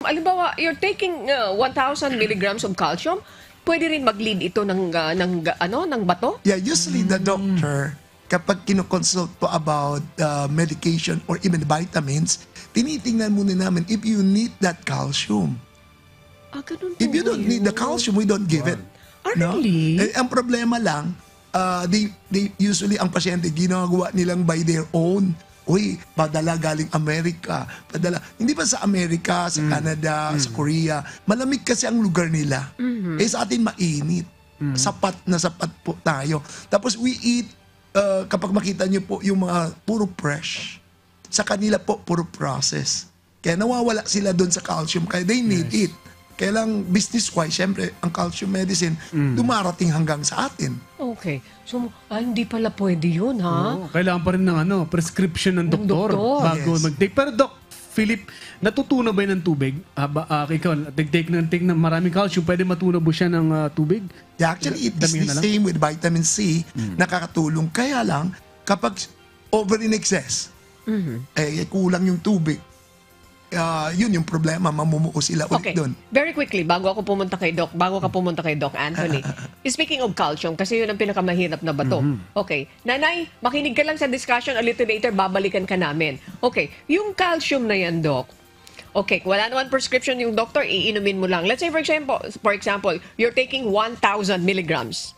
Halimbawa, you're taking 1,000 milligrams of calcium, pwede rin mag-lead ito ng bato? Yeah, usually the doctor, kapag kinoconsult po about medication or even vitamins, tinitingnan muna namin if you need that calcium. Ganun po If you ba don't need the yun? calcium, we don't give it. Really? Ang problema lang, they usually ang pasyente ginagawa nilang by their own. Uy, padala galing Amerika. Padala. Hindi pa sa Amerika, sa Canada, sa Korea. Malamig kasi ang lugar nila. Sa atin mainit. Sapat na sapat po tayo. Tapos we eat, kapag makita niyo po yung mga puro fresh. Sa kanila po, puro process. Kaya nawawala sila doon sa calcium. Kaya they need it. Kaya lang business-wise, syempre, ang calcium medicine, dumarating hanggang sa atin. Okay. So, hindi pala pwede yun, ha? Oo, kailangan pa rin ng prescription ng doktor bago Yes. mag-take. Pero Doc, Philip, natutunaw ba yun ng tubig? Ikaw, take ng maraming calcium, pwede matunaw ba siya ng tubig? Yeah, actually, it is Damihan the na lang? same with vitamin C, nakakatulong. Kaya lang, kapag over in excess, kulang yung tubig. Yun yung problema, mamumuo sila ulit Okay. doon. Very quickly, bago ka pumunta kay Doc Anthony. Speaking of calcium, kasi yun ang pinakamahirap na bato. Okay. Nanay, makinig ka lang sa discussion a little later, babalikan ka namin. Okay. Yung calcium na yan, Doc, okay, wala naman prescription yung doctor, iinumin mo lang. Let's say, for example, you're taking 1,000 milligrams.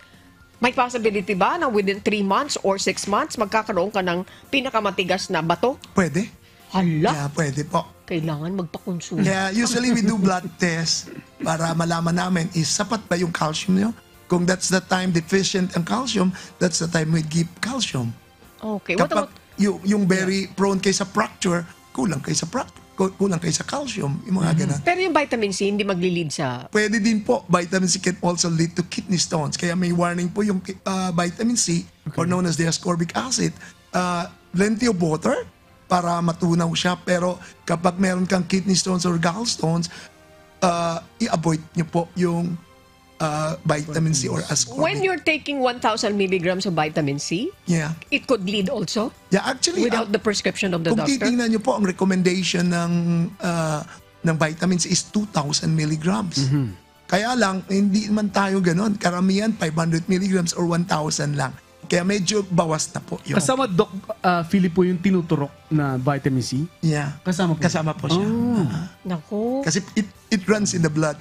May possibility ba na within 3 months or 6 months, magkakaroon ka ng pinakamatigas na bato? Pwede? Hala, Yeah, pwede po. kailangan magpakonsulta. Kaya usually we do blood test para malaman namin is sapat ba yung calcium nyo. Kung that's the time deficient ang calcium, that's the time we give calcium. Okay, what Kapag about... yung very prone kayo sa fracture, kulang kayo sa calcium, yung mga ganun. Pero yung vitamin C, hindi magli-lead sa... Pwede din po, vitamin C can also lead to kidney stones. Kaya may warning po yung vitamin C, or known as the ascorbic acid. Plenty of water para matunaw siya. Pero kapag meron kang kidney stones or gallstones, i-avoid nyo po yung vitamin C or ascorbic. When you're taking 1,000 milligrams of vitamin C, Yeah. it could lead also Yeah, actually, without the prescription of the kung doctor? titingnan nyo po, ang recommendation ng vitamins is 2,000 milligrams. Kaya lang, hindi man tayo ganon. Karamihan, 500 milligrams or 1,000 lang. Kaya medyo bawas na po yun. Kasama Doc Philip po yung tinuturok na vitamin C? Yeah. Kasama po. Kasama po siya. Naku. Kasi it runs in the blood.